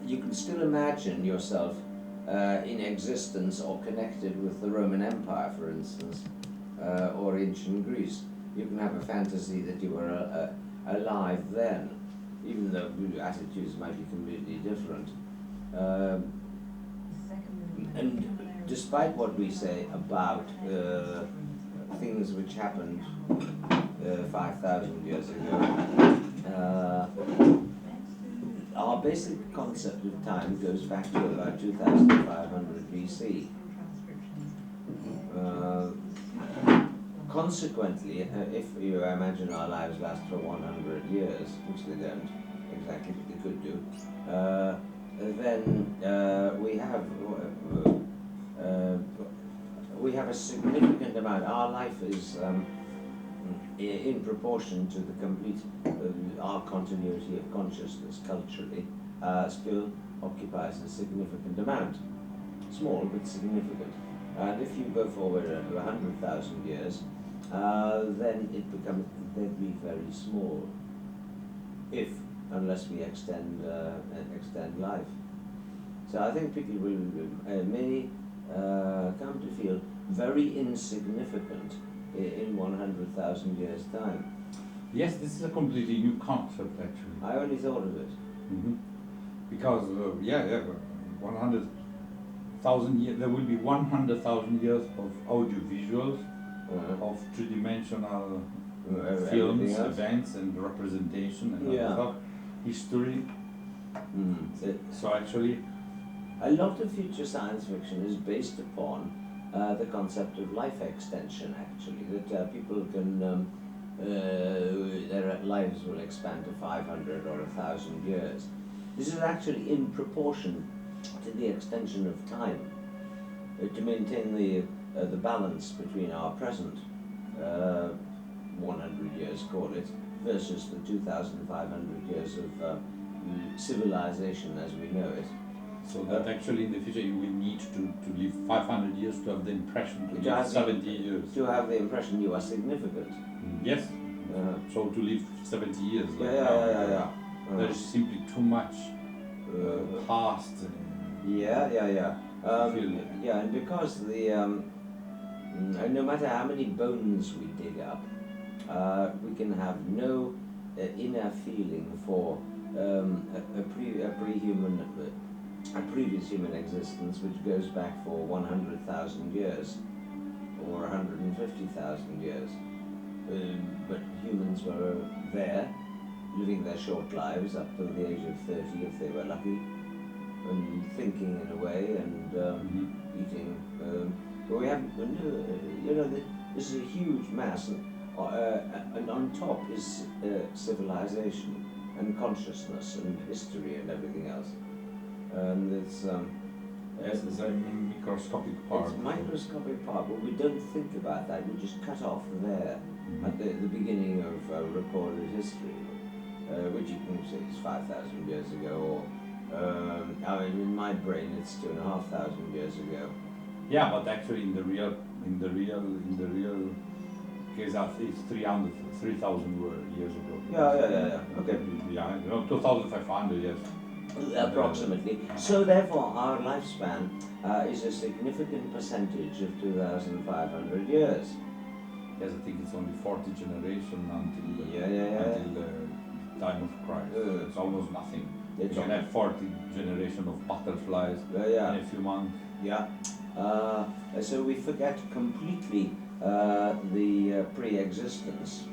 you can still imagine yourself in existence or connected with the Roman Empire, for instance, or ancient Greece. You can have a fantasy that you were alive then, even though your attitudes might be completely different. And despite what we say about things which happened 5,000 years ago, our basic concept of time goes back to about 2,500 BC. Consequently, if you imagine our lives last for 100 years, which they don't exactly, but they could do, then we have a significant amount. Our life is in proportion to the complete our continuity of consciousness culturally still occupies a significant amount. Small but significant. And if you go forward 100,000 years, then it becomes very, very small. Unless we extend life. So I think people may come to feel very insignificant in 100,000 years' time. Yes, this is a completely new concept, actually. I only thought of it. Mm-hmm. Because 100,000 years. There will be 100,000 years of audiovisuals, of three-dimensional films, events, and representation, and other stuff. History. So actually, a lot of future science fiction is based upon the concept of life extension. Actually, that people can their lives will expand to 500 or 1,000 years. This is actually in proportion to the extension of time, to maintain the balance between our present 100 years, call it, versus the 2,500 years of civilization as we know it. So that actually in the future you will need to live 500 years to have the impression to live 70 years. To have the impression you are significant. Yes. So to live 70 years. There is simply too much past. And because no matter how many bones we dig up, we can have no inner feeling for a previous human existence which goes back for 100,000 years or 150,000 years. But humans were there, living their short lives up to the age of 30 if they were lucky, and thinking in a way, and eating. But we haven't, this is a huge mass, and on top is civilization and consciousness and history and everything else. And it's it's a microscopic part. It's a microscopic part, but we don't think about that. We just cut off there at the beginning of recorded history, which you can say is 5,000 years ago, or in my brain it's 2,500 years ago. Yeah, but actually in the real case, it's 3,000 years ago. Yeah. Okay. Yeah, 2,500 years. Approximately. So therefore our lifespan is a significant percentage of 2,500 years. Yes, I think it's only 40 generations until the time of Christ. It's almost nothing. You can have 40 generations of butterflies in a few months. Yeah. So we forget completely the pre-existence.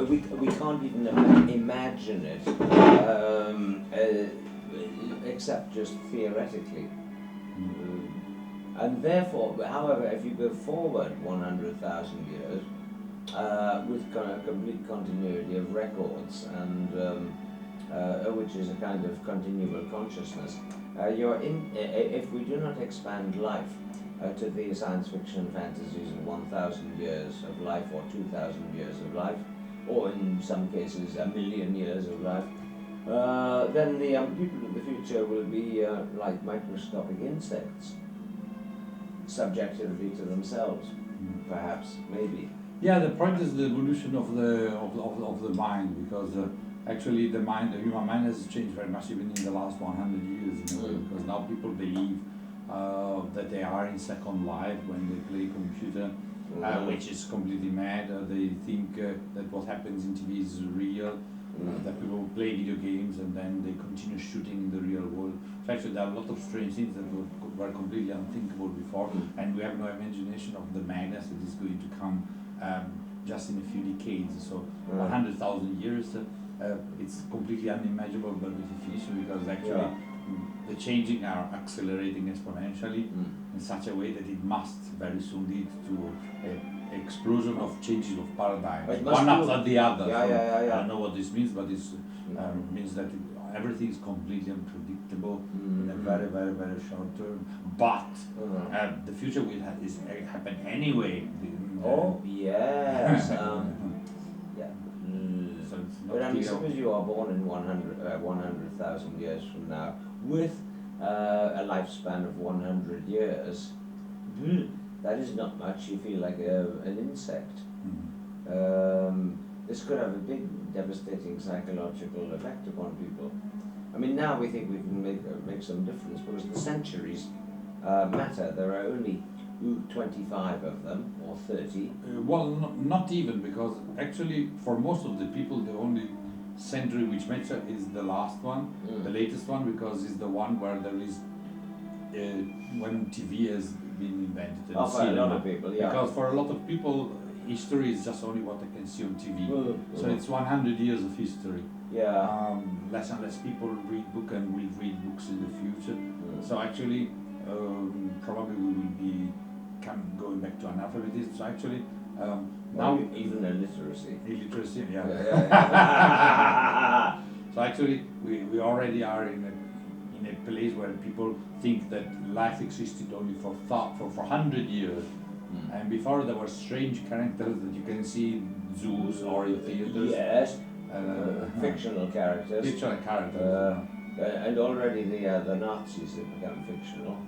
We can't even imagine it, except just theoretically. And therefore, however, if you go forward 100,000 years, with complete continuity of records, and which is a kind of continual consciousness, if we do not expand life to the science fiction fantasies of 1,000 years of life, or 2,000 years of life, or in some cases 1,000,000 years of life, then the people of the future will be like microscopic insects, subjectively to themselves, perhaps, maybe. Yeah, the point is the evolution of the mind, because actually the human mind has changed very much even in the last 100 years, in a way, because now people believe that they are in second life when they play computer, which is completely mad. They think that what happens in TV is real, that people play video games and then they continue shooting in the real world. So actually there are a lot of strange things that were completely unthinkable before, and we have no imagination of the madness that is going to come just in a few decades. So 100,000 years, it's completely unimaginable by definition, because actually the changing are accelerating exponentially in such a way that it must very soon lead to an explosion of changes of paradigms, one after the other. I don't know what this means, but it means that everything is completely unpredictable in a very, very, very short term. But the future will happen anyway. Yes. So it's not But I mean, clear. suppose you are born in 100,000 years from now, with a lifespan of 100 years. That is not much. You feel like an insect. This could have a big, devastating psychological effect upon people. I mean, now we think we can make some difference, because the centuries matter. There are only 25 of them, or 30. Well, not even, because actually for most of the people the only century which matters is the last one, the latest one, because it's the one where there is when TV has been invented and for a lot of people, because for a lot of people history is just only what they can see on TV. So it's 100 years of history. Less and less people read books and will read books in the future. So actually probably we will be going back to analphabetism. So actually now even illiteracy. Illiteracy, So actually we already are in a place where people think that life existed only for 100 years. And before there were strange characters that you can see in zoos or in theaters. Yes, fictional characters. Fictional characters. And already the Nazis have become fictional.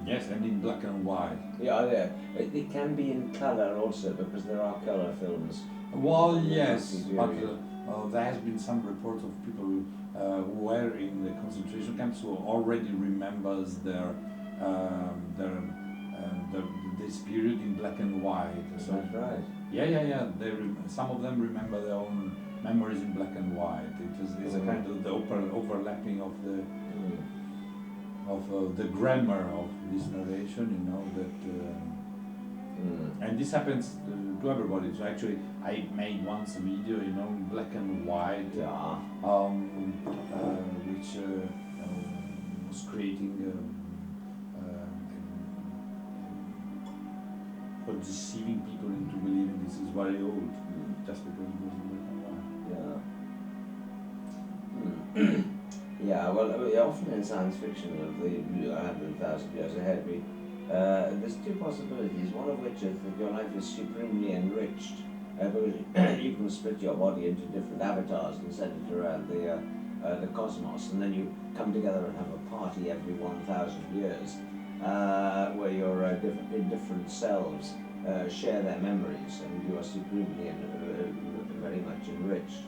Yes, and in black and white. It can be in colour also, because there are colour films. Well, yes, but there has been some reports of people who were in the concentration camps who already remembers this period in black and white. So that's right. Yeah. Some of them remember their own memories in black and white. It's a kind of the overlapping of the grammar of this narration, and this happens to everybody. So actually, I made once a video, black and white, which was creating. For deceiving people into believing this is very old, just because it was in black and white. Well, often in science fiction of the 100,000 years ahead, there's two possibilities, one of which is that your life is supremely enriched, because you can split your body into different avatars and send it around the cosmos, and then you come together and have a party every 1,000 years. Where your different selves share their memories, and you are supremely very much enriched.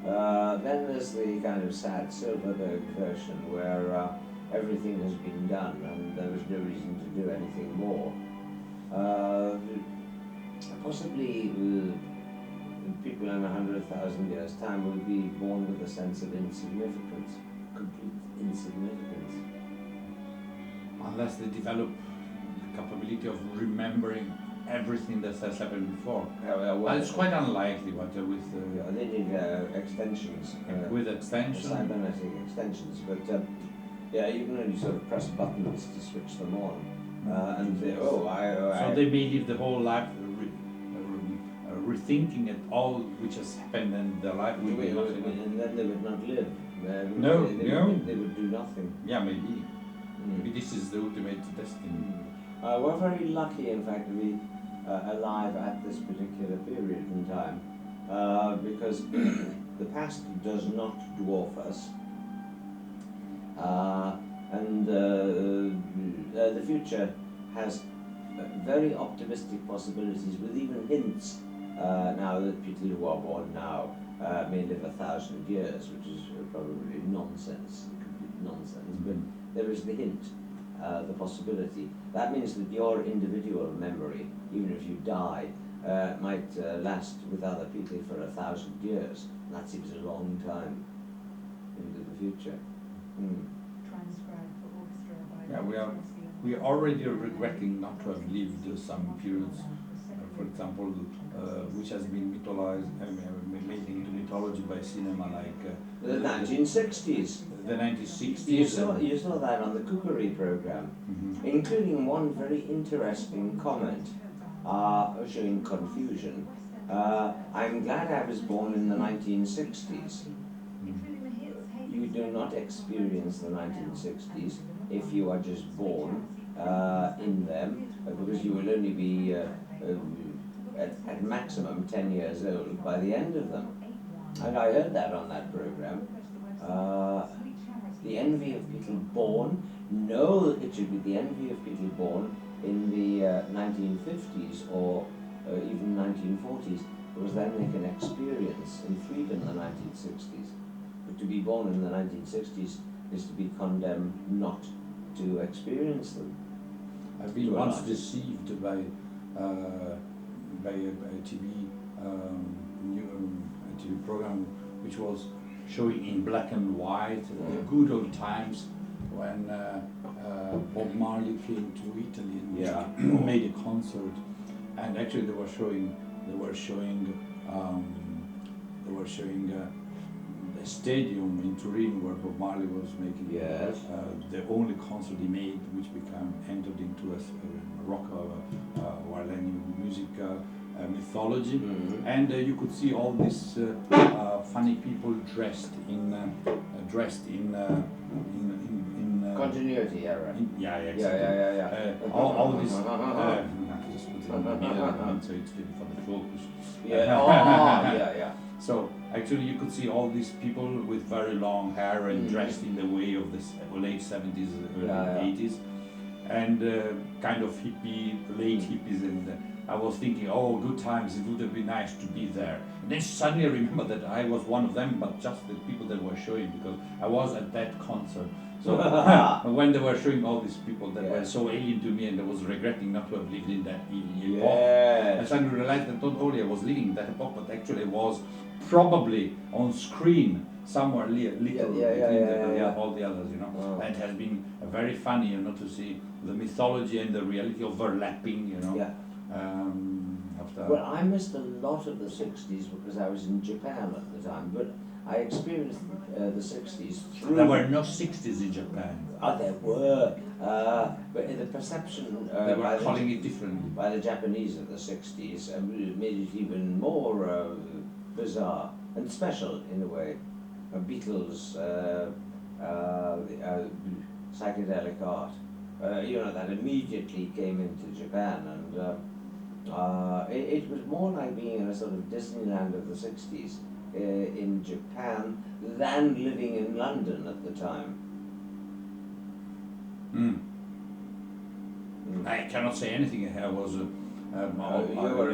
Then there's the kind of sad Silverberg version where everything has been done and there is no reason to do anything more. Possibly people in 100,000 years' time will be born with a sense of insignificance, complete insignificance. Unless they develop the capability of remembering everything that has happened before. It's quite unlikely, but with they need extensions. With extensions, cybernetic extensions, but you can only sort of press buttons to switch them on, and so they may live the whole life rethinking it all which has happened, and their life will be and then they would not live. They would do nothing. Yeah, maybe. Maybe this is the ultimate destiny. We're very lucky, in fact, to be alive at this particular period in time, because the past does not dwarf us, and the future has very optimistic possibilities, with even hints now that people who are born now may live 1,000 years, which is probably nonsense, complete nonsense, but there is the hint, the possibility. That means that your individual memory, even if you die, might last with other people for 1,000 years. And that seems a long time into the future. Yeah, we are already regretting not to have lived some periods, for example, which has been mythologized, made into mythology by cinema, like the 1960s. The 1960s. You saw that on the cookery program, including one very interesting comment showing confusion. I'm glad I was born in the 1960s. You do not experience the 1960s if you are just born in them, because you will only be at maximum 10 years old by the end of them. And I heard that on that program. The envy of people born, no, it should be the envy of people born in the 1950s or even 1940s, because then they can experience in freedom the 1960s. But to be born in the 1960s is to be condemned not to experience them. I've been once deceived by a TV program which was showing in black and white the good old times when Bob Marley came to Italy and made a concert, and actually they were showing a stadium in Turin where Bob Marley was making the only concert he made, which entered into a rock or any music mythology, and you could see all these funny people dressed in continuity error. Exactly. All this. Just put it in the middle, so it's good for the focus. So actually, you could see all these people with very long hair and dressed in the way of the late 70s, early 80s, and kind of hippie, late hippies, and I was thinking, oh, good times, it would have been nice to be there. And then suddenly I remember that I was one of them, but just the people that were showing, because I was at that concert. So when they were showing all these people that were so alien to me, and I was regretting not to have lived in that epoch, I suddenly realized that not only I was living in that epoch, but actually I was probably on screen somewhere between all the others, you know. And it has been very funny, you know, to see the mythology and the reality overlapping, you know. Well, I missed a lot of the 60s because I was in Japan at the time, but I experienced the 60s through... There were no 60s in Japan. There were, but in the perception... they were calling it differently. By the Japanese of the 60s, it made it even more bizarre and special in a way. Beatles, psychedelic art, you know, that immediately came into Japan, and it was more like being in a sort of Disneyland of the 60s in Japan than living in London at the time. I cannot say anything. I was a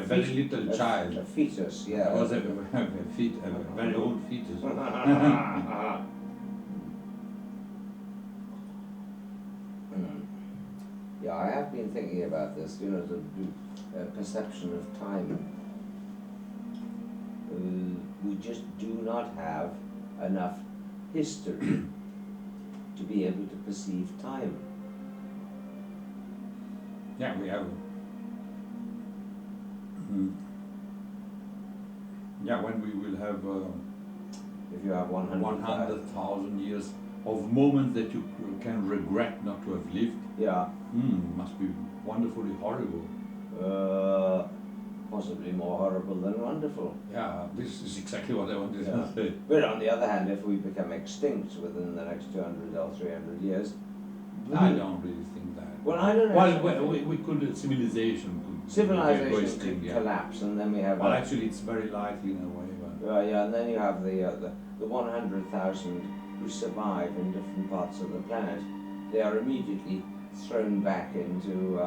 very little child. A fetus, I was a very old fetus. Yeah, I have been thinking about this, you know, the perception of time. We just do not have enough history to be able to perceive time. Yeah, we have. Yeah, when we will have if you have 100,000 years of moments that you can regret not to have lived. Must be wonderfully horrible. Possibly more horrible than wonderful. Yeah, this is exactly what I wanted to say. But on the other hand, if we become extinct within the next 200 or 300 years... I don't really think that. Well, I don't know. Well, we could, civilization could collapse, and then we have... Well, actually, it's very likely in a way. But and then you have the 100,000 who survive in different parts of the planet. They are immediately thrown back into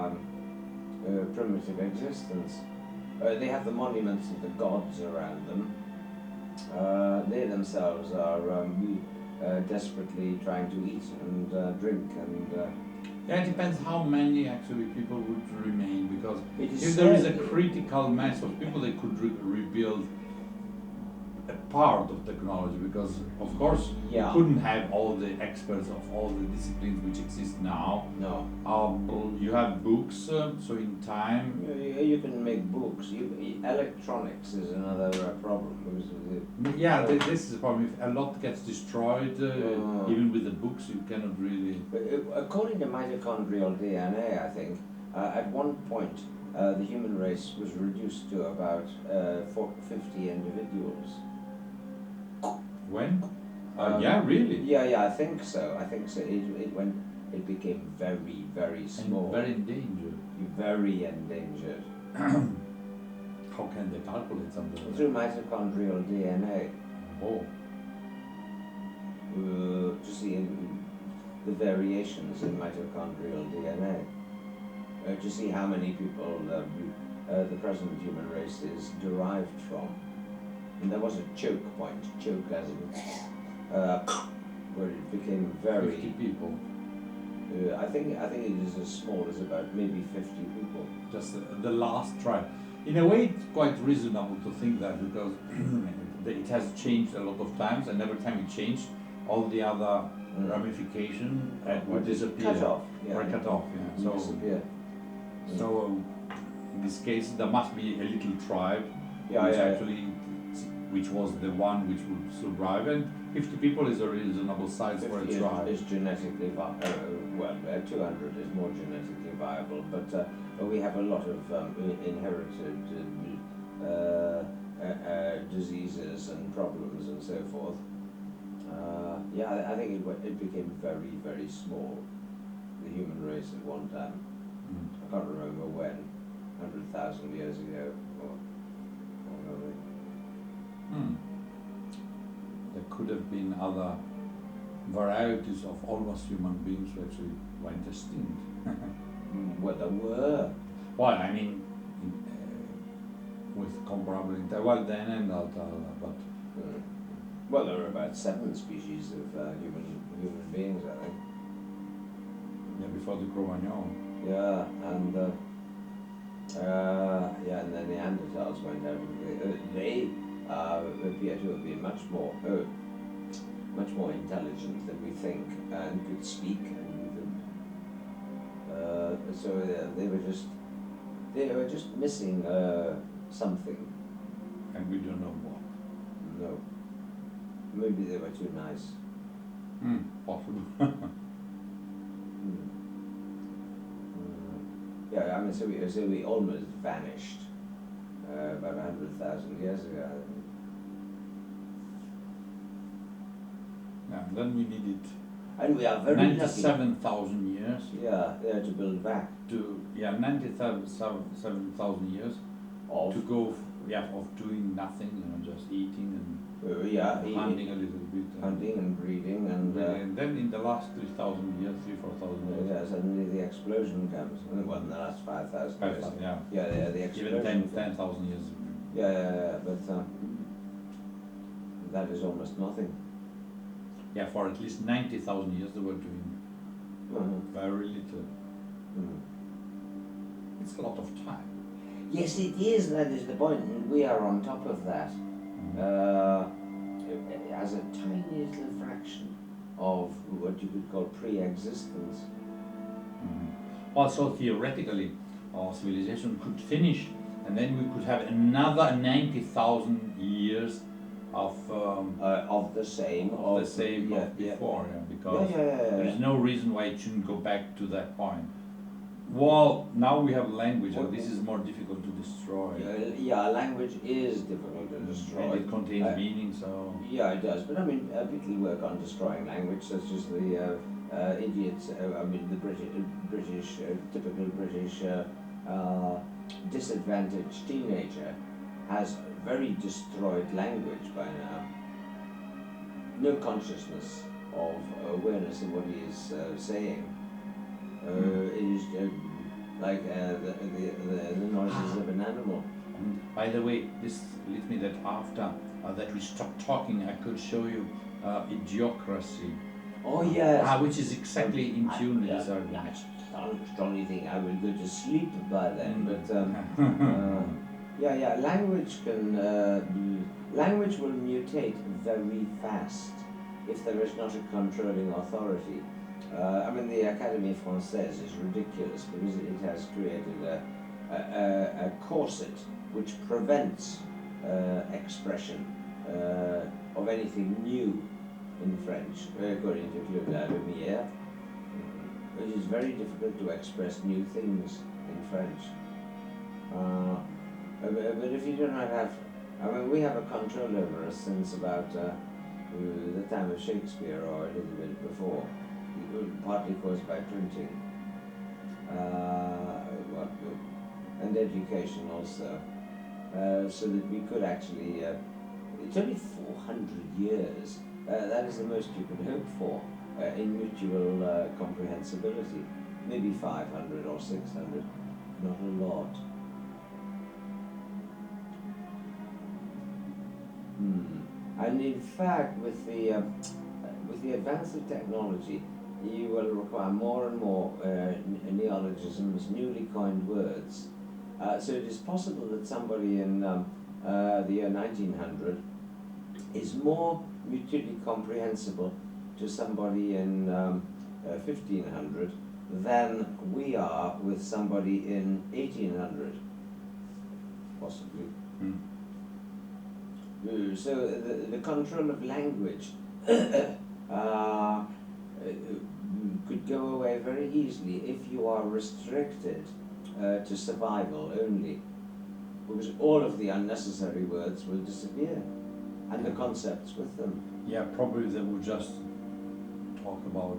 primitive existence. They have the monuments of the gods around them, They themselves are desperately trying to eat and drink and. Yeah, it depends how many actually people would remain, because if there is a critical mass of people, they could rebuild a part of technology, because of course you couldn't have all the experts of all the disciplines which exist now. No. You have books, so in time. You can make books. Electronics is another problem. Yeah, this is a problem. If a lot gets destroyed, even with the books, you cannot really. According to mitochondrial DNA, I think at one point the human race was reduced to about 50 individuals. When? Yeah, really? Yeah, I think so. It became very, very small. And very endangered. Very endangered. How can they calculate something? Through mitochondrial DNA. Oh. To see the variations in mitochondrial DNA. To see how many people the present human race is derived from. And there was a choke point, choke as in, where it became very. 50 people. I think it is as small as about maybe 50 people. Just the last tribe. In a way, it's quite reasonable to think that, because it has changed a lot of times, and every time it changed, all the other ramification would disappear. Cut off. Or cut off. Yeah. So disappear. So in this case, there must be a little tribe, which was the one which would survive, and 50 people is a reasonable size for a tribe. Is genetically well, 200 is more genetically viable, but we have a lot of inherited diseases and problems and so forth. I think it became very, very small, the human race at one time. I can't remember when, 100,000 years ago, or probably. There could have been other varieties of almost human beings who actually went extinct. Well, there were. Well, I mean, with comparable interval then and that, but. Well, there were about 7 species of human beings, I think. Yeah, before the Cro-Magnon. Yeah, and the Neanderthals went out. They appear to have been much more intelligent than we think, and could speak, and so they were just missing something. And we don't know what. No, maybe they were too nice. Possible. Yeah, I mean, so we almost vanished about 100,000 years ago. Yeah, and then we needed. And we are very 97,000 years. Yeah, to build back. 97,000 years Of? To go. Of doing nothing, just eating and hunting a little bit. Hunting and breeding and then in the last 3,000 years, 3,000-4,000 years. Yeah, suddenly the explosion comes. Well, in the last 5,000 years. The explosion. Even 10,000 years. But that is almost nothing. Yeah, for at least 90,000 years they were doing very little. It's a lot of time. Yes, it is. That is the point, and we are on top of that. As a tiny little fraction of what you could call pre-existence. Also, theoretically, our civilization could finish, and then we could have another 90,000 years of the same before, because there is no reason why it shouldn't go back to that point. Well, now we have language, and this is more difficult to destroy. Language is difficult to destroy. And it contains meaning, so. Yeah, it does. But I mean, people work on destroying language, such as the idiots. the typical British disadvantaged teenager has very destroyed language by now. No consciousness of awareness of what he is saying. It is like the noises of an animal. By the way, this leads me that after that we stop talking, I could show you idiocracy. Oh yes. Which is exactly in tune with this I argument. strongly think I will go to sleep by then, but language will mutate very fast if there is not a controlling authority. I mean, the Académie Française is ridiculous because it has created a corset which prevents expression of anything new in French, according to Claude Lumière. It is very difficult to express new things in French. But if you do not have, I mean, we have a control over us since about the time of Shakespeare or a little bit before, partly caused by printing, and education also, so that we could actually, it's only 400 years, that is the most you could hope for in mutual comprehensibility, maybe 500 or 600, not a lot. And in fact, with the advance of technology, you will require more and more neologisms, newly coined words. So it is possible that somebody in the year 1900 is more mutually comprehensible to somebody in 1500 than we are with somebody in 1800, possibly. So the control of language could go away very easily if you are restricted to survival only, because all of the unnecessary words will disappear, and the concepts with them. Yeah, probably they will just talk about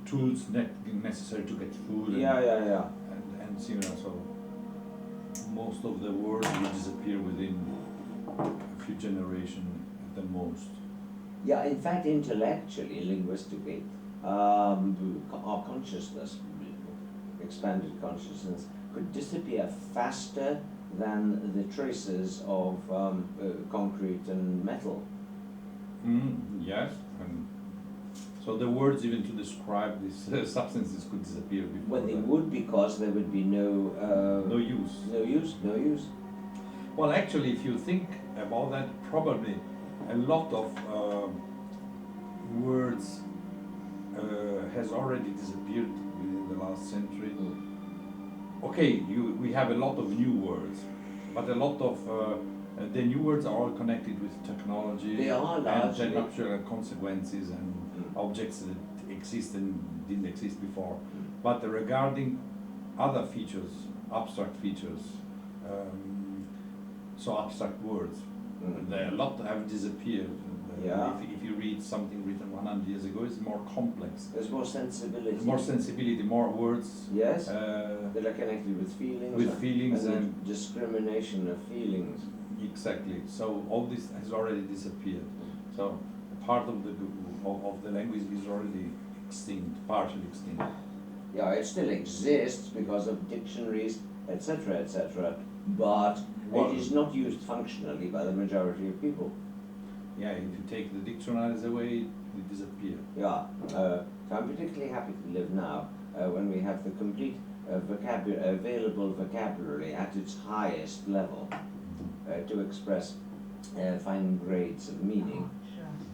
tools necessary to get food. And similar. So most of the words will disappear within a few generations at the most. Yeah, in fact, intellectually, linguistically, our consciousness, expanded consciousness, could disappear faster than the traces of concrete and metal. Yes, and so the words even to describe these substances could disappear before. Well, they would, because there would be no use. No use. Well, actually, if you think about that, probably a lot of words has already disappeared within the last century. Okay, we have a lot of new words, but a lot of the new words are all connected with technology. They are largely. And natural consequences and objects that exist and didn't exist before. But regarding other features, abstract features, so abstract words, a lot have disappeared. Yeah. If you read something written 100 years ago, it's more complex. There's more sensibility. There's more sensibility, more words. Yes. That are connected with feelings. With feelings and discrimination of feelings. Exactly. So all this has already disappeared. So part of the language is already extinct, partially extinct. Yeah, it still exists because of dictionaries, etc., but it is not used functionally by the majority of people. Yeah, if you take the dictionaries away, it disappears. Yeah, so I'm particularly happy to live now when we have the complete available vocabulary at its highest level to express fine grades of meaning.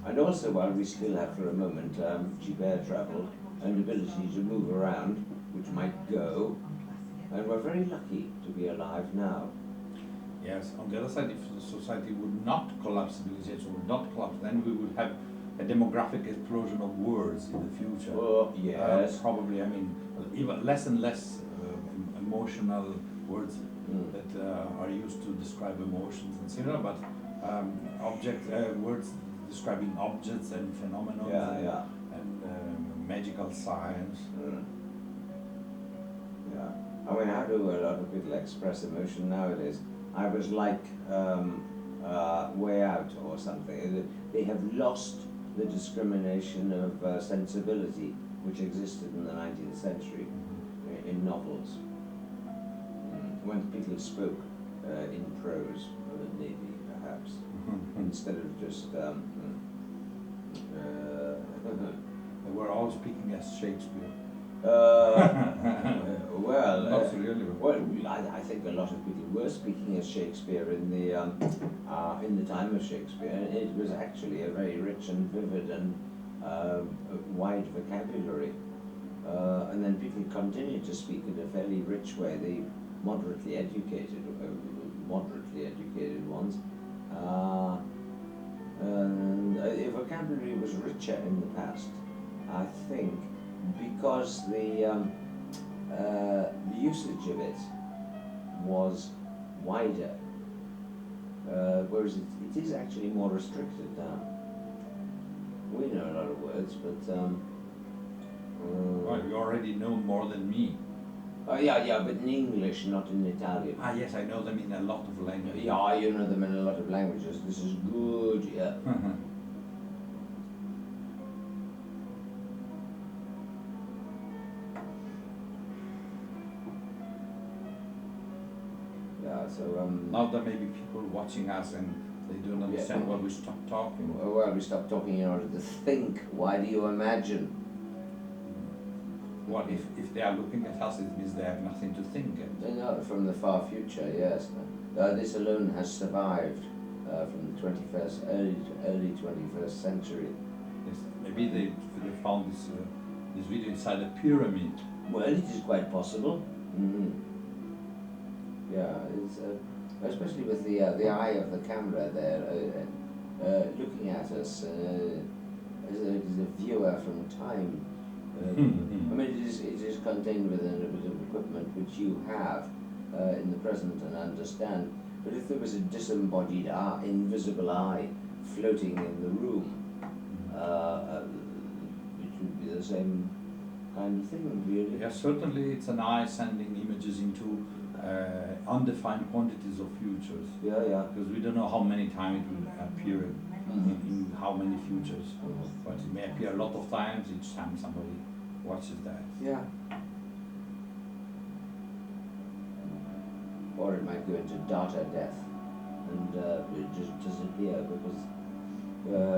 And also, while we still have for a moment cheap air travel and ability to move around, which might go, and we're very lucky to be alive now. Yes, on the other side, if the society would not collapse, civilization would not collapse, then we would have a demographic explosion of words in the future. Oh, yes. Probably, I mean, even less and less emotional words that are used to describe emotions and similar, but words describing objects and phenomena and magical science. Yeah, I mean, how do a lot of people express emotion nowadays? I was like Way Out or something. They have lost the discrimination of sensibility which existed in the 19th century in novels. When people spoke in prose, maybe perhaps. perhaps, instead of just. We're all speaking as Shakespeare. Well, not really. Well, I think a lot of people were speaking as Shakespeare in the time of Shakespeare. It was actually a very rich and vivid and wide vocabulary. And then people continued to speak in a fairly rich way. The moderately educated ones. And the vocabulary was richer in the past, I think, because the usage of it was wider, whereas it is actually more restricted now. We know a lot of words, but well, you already know more than me. Oh yeah, but in English, not in Italian. Ah yes, I know them in a lot of languages. Yeah, you know them in a lot of languages. This is good, yeah. Yeah, so now there may be people watching us and they don't understand why we stop talking. Well, we stop talking in order to think. Why do you imagine? Well, if they are looking at us, it means they have nothing to think. They know from the far future, yes. This alone has survived from the early 21st century. Yes, maybe they found this video inside a pyramid. Well, it is quite possible. Mm-hmm. Yeah, it's especially with the eye of the camera there, looking at us as a viewer from time. I mean, it is contained within a bit of equipment which you have in the present and understand. But if there was a disembodied eye, invisible eye floating in the room, it would be the same kind of thing, really. Yeah, certainly it's an eye sending images into undefined quantities of futures. Yeah. Because we don't know how many times it will appear in how many futures. But it may appear a lot of times each time somebody watches that. Yeah. Or it might go into data death and it just disappear because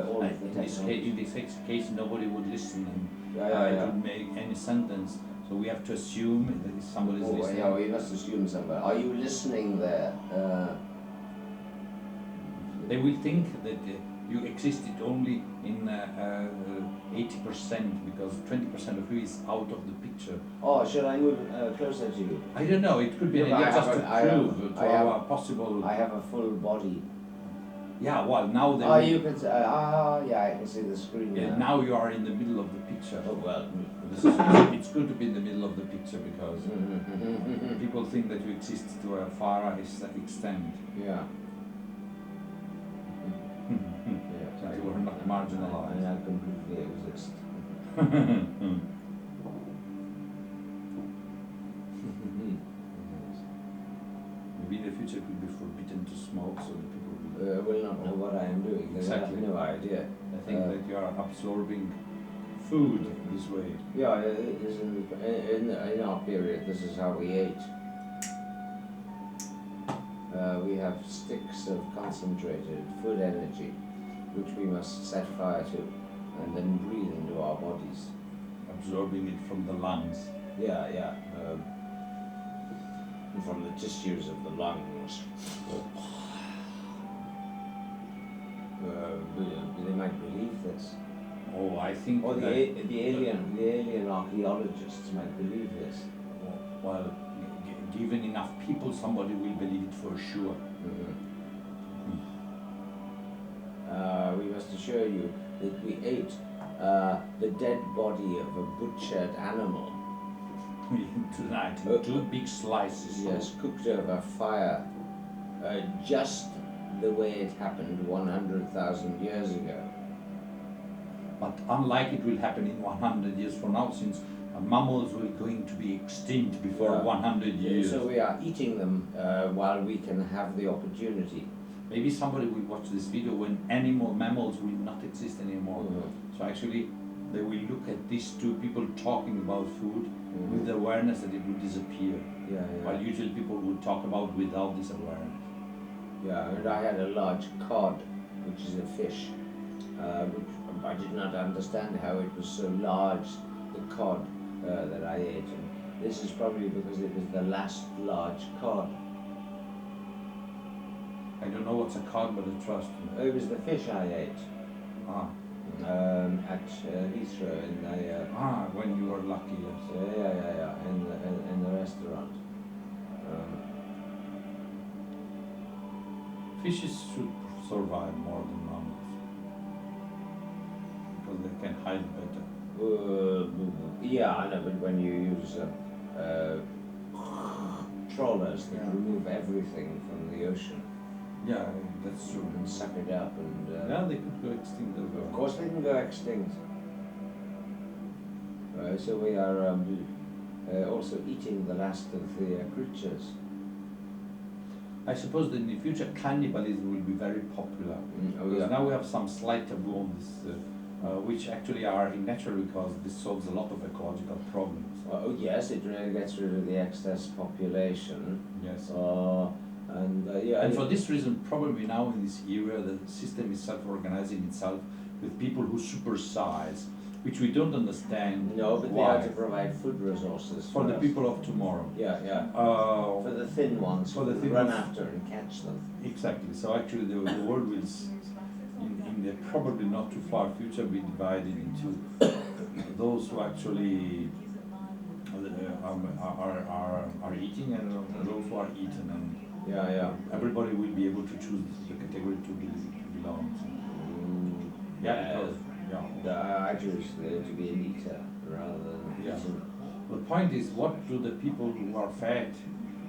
all of the in this case, nobody would listen and it would make any sentence. So we have to assume that somebody's listening. Yeah, we must assume somebody. Are you listening there? They will think that you existed only in 80% because 20% of you is out of the picture. Oh, should I move closer to you? I don't know, it could be an idea just to prove to our possible... I have a full body. Yeah, well, now they... Oh, you can say, yeah, I can see the screen now you are in the middle of the picture. Oh, well. It's good to be in the middle of the picture because people think that you exist to a far extent. Yeah. So you are not marginalized. I completely exist. Maybe in the future it will be forbidden to smoke, so that people will not know what I am doing. Exactly. They have no idea. I think that you are absorbing food this way. Yeah, in our period, this is how we ate. We have sticks of concentrated food energy, which we must set fire to, and then breathe into our bodies. Absorbing it from the lungs. Yeah. From the tissues of the lungs. They might believe this. Oh, I think. Or the alien archaeologists might believe this. Well, given enough people, somebody will believe it for sure. We must assure you that we ate the dead body of a butchered animal. Tonight, two big slices. Yes, cooked over fire, just the way it happened 100,000 years ago. But unlike it will happen in 100 years from now, since mammals will going to be extinct before 100 years. So we are eating them while we can have the opportunity. Maybe somebody will watch this video when mammals will not exist anymore. So actually, they will look at these two people talking about food with the awareness that it will disappear. While usually people would talk about without this awareness. Yeah, and I had a large cod, which is a fish, which I did not understand how it was so large, the cod that I ate. And this is probably because it was the last large cod. I don't know what's a cod, but I trust you. It was the fish I ate. Ah. At Heathrow in the when you were lucky, yes. yeah, in the restaurant. Fishes should survive more than mammals because they can hide better. Yeah, I know, but when you use trawlers that remove everything from the ocean. Yeah, that's true. And suck it up and... yeah, they could go extinct as well. Of course they can go extinct. So we are also eating the last of the creatures. I suppose that in the future cannibalism will be very popular. Because now we have some slight taboo on this, which actually are unnatural because this solves a lot of ecological problems. Oh yes, it really gets rid of the excess population. Yes. And for this reason, probably now in this era, the system is self-organizing itself with people who supersize, which we don't understand. No, but why. they are to provide food resources for the us. people of tomorrow. Yeah. For the thin ones, for the thin run ones. after and catch them. Exactly. So actually, the world will, in the probably not too far future, be divided into those who actually are eating and those who are eaten, and everybody will be able to choose the category to belong to. I choose to be an eater rather than eaten. The point is, what do the people who are fat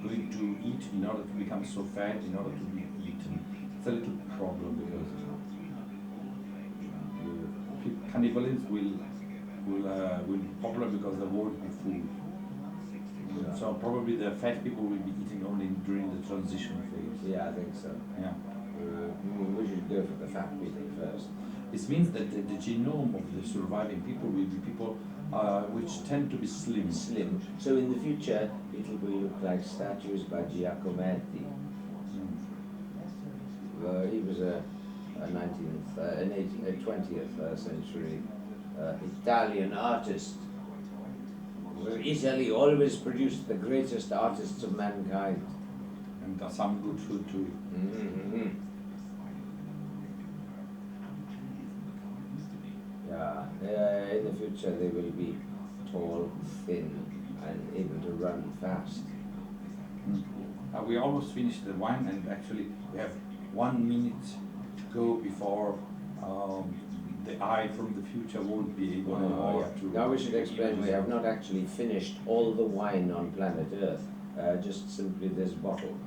going to eat in order to become so fat in order to be eaten? It's a little problem because cannibalism will be popular because there won't be food. So probably the fat people will be eating only during the transition phase. Yeah, I think so. Yeah. We should go for the fat people first. This means that the genome of the surviving people will be people which tend to be slim. Slim. So in the future, it will look like statues by Giacometti. He was a 20th century Italian artist. Italy always produced the greatest artists of mankind. And some good food too. In the future they will be tall, thin, and able to run fast. We almost finished the wine, and actually we have 1 minute to go before the eye from the future won't be able to... Now we should explain, we have not actually finished all the wine on planet Earth, just simply this bottle.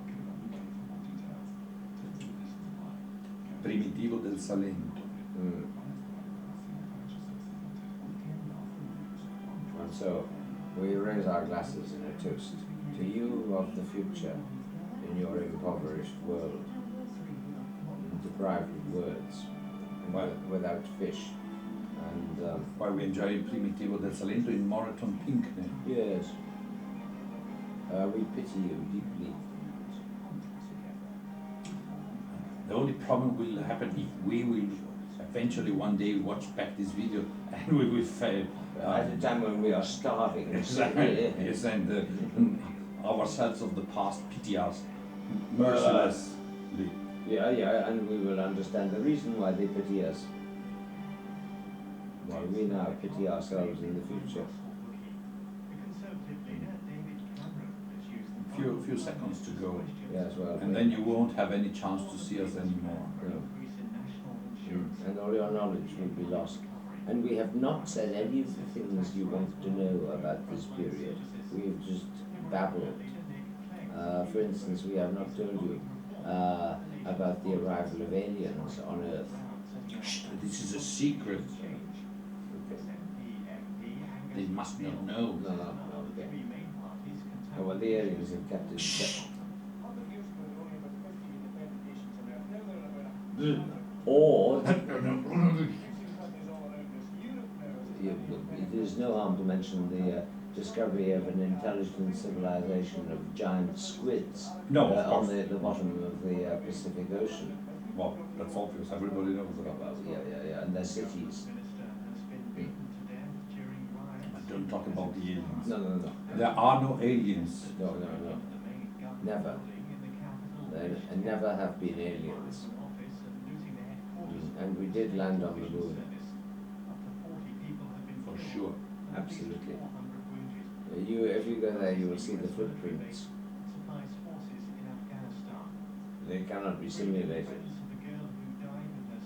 Primitivo del Salento. And so, we raise our glasses in a toast to you of the future in your impoverished world, deprived of words, and without fish. And while we enjoy Primitivo del Salento in Moreton Pinkney. Yes. We pity you deeply. The only problem will happen if we will eventually one day watch back this video and we will fail. At a time when we are starving. Exactly. Yes, and ourselves of the past pity us mercilessly. Yeah, and we will understand the reason why they pity us. While we now pity ourselves in the future. Few seconds to go. Yes, well. And then you won't have any chance to see us anymore. No. And all your knowledge will be lost. And we have not said any of the things you want to know about this period. We've just babbled. For instance, we have not told you about the arrival of aliens on Earth. Shh, this is a secret. Okay. They must not know. No, okay. Oh, well, the aliens have kept it shut. Or it is no harm to mention discovery of an intelligent civilization of giant squids of on the bottom of the Pacific Ocean. Well, that's obvious. Everybody knows that. Well, yeah, and their cities. But don't talk about the aliens. No. There are no aliens. No. Never. There never have been aliens. And we did land on the moon. For sure. Absolutely. If you go there, you will see the footprints. They cannot be simulated.